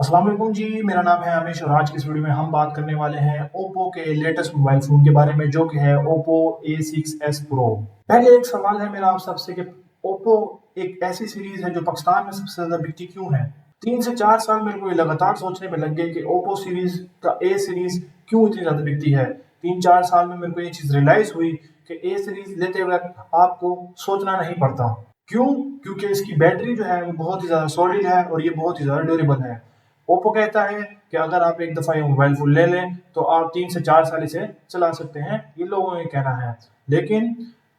अस्सलाम वालेकुम जी, मेरा नाम है आमिश और आज की इस वीडियो में हम बात करने वाले हैं ओप्पो के लेटेस्ट मोबाइल फ़ोन के बारे में जो कि है ओप्पो A6s Pro। पहले एक सवाल है मेरा आप सबसे कि ओप्पो एक ऐसी सीरीज़ है जो पाकिस्तान में सबसे ज़्यादा बिकती क्यों है? 3 से 4 साल मेरे को ये लगातार सोचने में लग गए कि ओप्पो सीरीज़ का ए सीरीज़ क्यों इतनी ज़्यादा बिकती है? 3-4 साल में मेरे को ये चीज़ रियलाइज़ हुई कि ए सीरीज़ लेते वक़्त आपको सोचना नहीं पड़ता। क्यों? क्योंकि इसकी बैटरी जो है वो बहुत ही ज़्यादा सॉलिड है और ये बहुत ही ज़्यादा ड्यूरेबल है। ओप्पो कहता है कि अगर आप एक दफ़ा ये मोबाइल फ़ोन ले लें तो आप 3 से 4 साल इसे चला सकते हैं, ये लोगों का कहना है। लेकिन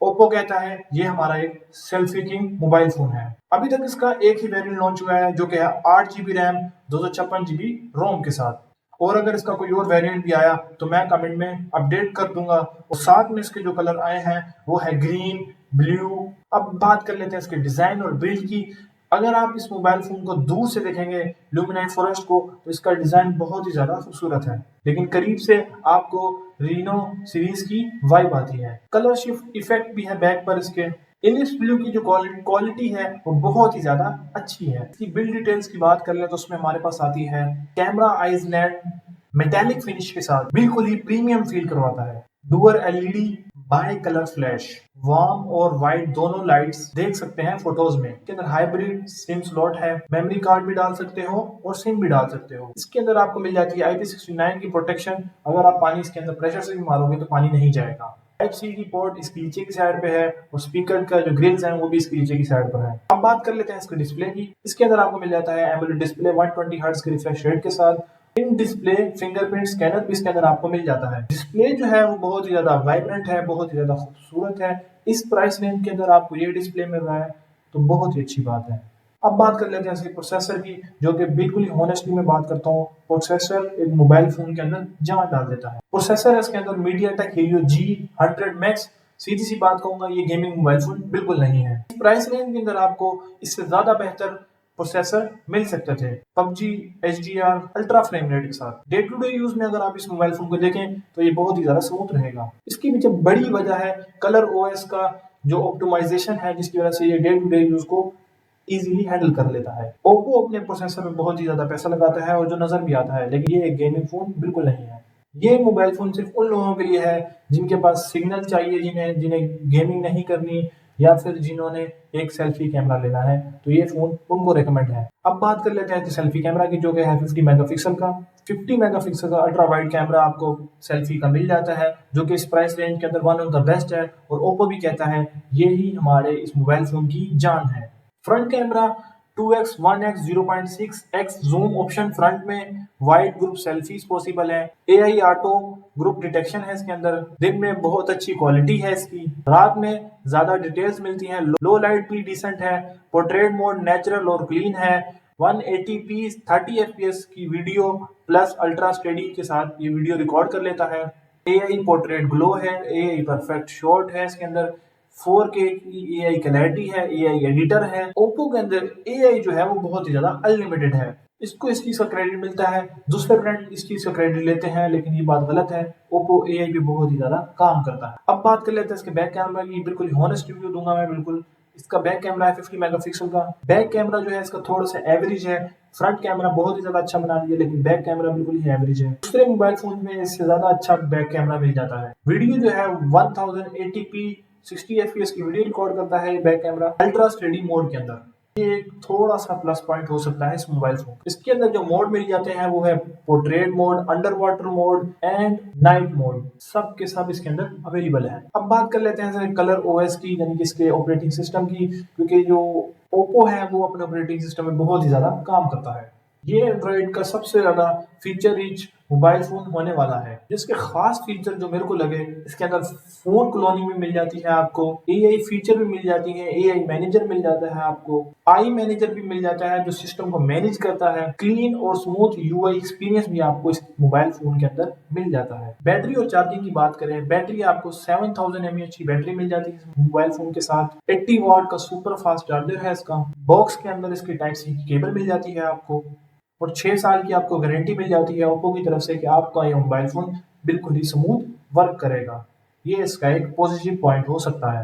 ओप्पो कहता है ये हमारा एक सेल्फी किंग मोबाइल फ़ोन है। अभी तक इसका एक ही वेरिएंट लॉन्च हुआ है जो कि है 8 जीबी रैम 256 जीबी रोम के साथ। और अगर इसका कोई और वेरिएंट भी आया तो मैं कमेंट में अपडेट कर दूंगा। और साथ में इसके जो कलर आए हैं वो है ग्रीन, ब्लू। अब बात कर लेते हैं इसके डिज़ाइन और बिल्ड की। अगर आप इस मोबाइल फ़ोन को दूर से देखेंगे ल्यूमिनाइट फॉरेस्ट को तो इसका डिज़ाइन बहुत ही ज़्यादा खूबसूरत है, लेकिन करीब से आपको रीनो सीरीज़ की वाइब आती है। कलर शिफ्ट इफेक्ट भी है बैक पर इसके। इलिप्स ब्लू की जो क्वालिटी है वो बहुत ही ज़्यादा अच्छी है। इसकी बिल्ड डिटेल्स की बात कर ले तो उसमें हमारे पास आती है कैमरा आइसलैंड मेटेलिक फिनिश के साथ, बिल्कुल ही प्रीमियम फील करवाता है। Dual LED by colour flash, warm और वाइट दोनों लाइट्स देख सकते हैं फोटोज में। इसके अंदर हाइब्रिड सिम स्लॉट है, मेमोरी कार्ड भी डाल सकते हो और सिम भी डाल सकते हो। इसके अंदर आपको मिल जाती है IP69 की प्रोटेक्शन। अगर आप पानी इसके अंदर प्रेशर से भी मारोगे तो पानी नहीं जाएगा। टाइप सी की पोर्ट इसकी नीचे की साइड पे है और स्पीकर का जो ग्रिल्स हैं वो भी इसके नीचे की साइड पर है। अब बात कर लेते हैं इसके डिस्प्ले की। इसके अंदर आपको मिल जाता है एमोलेड डिस्प्ले 120 हर्ट्ज के रिफ्रेश रेट के साथ। इन डिस्प्ले फिंगरप्रिंट स्कैनर भी इसके अंदर आपको मिल जाता है। डिस्प्ले जो है वो बहुत ही ज्यादा वाइब्रेंट है, बहुत ही ज्यादा खूबसूरत है। इस प्राइस रेंज के अंदर आपको ये डिस्प्ले मिल रहा है तो बहुत ही अच्छी बात है। अब बात कर लेते हैं इसके प्रोसेसर की, जो कि बिल्कुल ही होनेस्टली मैं बात करता हूँ, प्रोसेसर एक मोबाइल फोन के अंदर जान डाल देता है। प्रोसेसर इसके अंदर मीडियाटेक हीलियो G100 मैक्स। सीधी सी बात कहूंगा ये गेमिंग मोबाइल फोन बिल्कुल नहीं है। इस प्राइस रेंज के अंदर आपको इससे ज्यादा बेहतर प्रोसेसर मिल सकते थे PUBG HDR ultra frame rate के साथ। डे टू डे यूज में अगर आप इस मोबाइल फोन को देखें तो ये बहुत ही ज्यादा स्मूथ रहेगा। इसकी पीछे बड़ी वजह है कलर OS का जो ऑप्टिमाइजेशन है, जिसकी वजह से ये डे टू डे यूज को इजीली हैंडल कर लेता है। ओप्पो अपने प्रोसेसर में बहुत ही ज्यादा पैसा लगाता है और जो नजर भी आता है, लेकिन ये एक गेमिंग फोन बिल्कुल नहीं है। ये मोबाइल फोन सिर्फ उन लोगों के लिए है जिनके पास सिग्नल चाहिए, जिन्हें जिन्हें गेमिंग नहीं करनी या फिर जिन्होंने एक सेल्फी कैमरा लेना है, तो ये फोन उनको रेकमेंड है। अब बात कर लेते हैं सेल्फी कैमरा की, जो कि है 50 मेगापिक्सल का। 50 मेगापिक्सल का अल्ट्रा वाइड कैमरा आपको सेल्फी का मिल जाता है, जो कि इस प्राइस रेंज के अंदर वन ऑफ द बेस्ट है। और ओप्पो भी कहता है ये ही हमारे इस मोबाइल फोन की जान है। Front camera 2x 1x 0.6x zoom option front में, वाइड ग्रुप सेल्फीज पॉसिबल है, AI ऑटो ग्रुप डिटेक्शन है इसके अंदर। दिन में बहुत अच्छी क्वालिटी है इसकी, रात में ज्यादा डिटेल्स मिलती हैं। लो लाइट भी डिसेंट है। पोर्ट्रेट मोड नेचुरल और क्लीन है। 180p 30 fps की वीडियो प्लस अल्ट्रा स्टेडी के साथ ये वीडियो रिकॉर्ड कर लेता है। AI पोर्ट्रेट ग्लो है, AI परफेक्ट शॉट है इसके अंदर। 4K की AI क्लैरिटी है, AI एडिटर है। ओप्पो के अंदर AI जो है वो बहुत ही ज्यादा अनलिमिटेड है। इसको इस चीज का क्रेडिट मिलता है, दूसरे ब्रांड इस चीज का क्रेडिट लेते हैं, लेकिन ये बात गलत है। ओप्पो AI भी बहुत ही ज्यादा काम करता है। अब बात कर लेते हैं इसके बैक कैमरा की। बिल्कुल हॉनेस्ट रिव्यू दूंगा मैं बिल्कुल। इसका बैक कैमरा है 50 मेगापिक्सल का। बैक कैमरा जो है इसका थोड़ा सा एवरेज है। फ्रंट कैमरा बहुत ही ज्यादा अच्छा बना दिया, लेकिन बैक कैमरा बिल्कुल ही एवरेज है। दूसरे मोबाइल फोन में इससे ज्यादा अच्छा बैक कैमरा मिल जाता है। वीडियो जो है 1080p 60 fps की वीडियो रिकॉर्ड करता है ये back camera ultra steady mode के अंदर। ये एक थोड़ा सा प्लस पॉइंट हो सकता है इस मोबाइल फोन। इसके अंदर जो मोड मिल जाते हैं वो है portrait mode, under water mode and night mode. सब के सब इसके अंदर अवेलेबल है। अब बात कर लेते हैं कलर OS की, यानी कि इसके ऑपरेटिंग सिस्टम की, क्योंकि जो ओप्पो है वो अपने ऑपरेटिंग सिस्टम में बहुत ही ज्यादा काम करता है। ये एंड्रॉइड का सबसे ज्यादा फीचर रिच मोबाइल फोन होने वाला है। जिसके खास फीचर जो मेरे को लगे, इसके अंदर फोन क्लोनिंग भी मिल जाती है आपको, AI फीचर भी मिल जाती है, AI मैनेजर मिल जाता है आपको, आई मैनेजर भी मिल जाता है जो सिस्टम को मैनेज करता है। क्लीन और स्मूथ UI एक्सपीरियंस भी आपको इस मोबाइल फोन के अंदर मिल जाता है। बैटरी और चार्जिंग की बात करें, बैटरी आपको 7000 mAh की बैटरी मिल जाती है इस मोबाइल फोन के साथ। 80 वाट का सुपर फास्ट चार्जर है इसका। बॉक्स के अंदर इसकी टाइप सी की केबल मिल जाती है आपको और 6 साल की आपको गारंटी मिल जाती है ओप्पो की तरफ से कि आपका ये मोबाइल फोन बिल्कुल ही स्मूथ वर्क करेगा। ये इसका एक पॉजिटिव पॉइंट हो सकता है।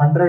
100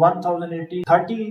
1080 30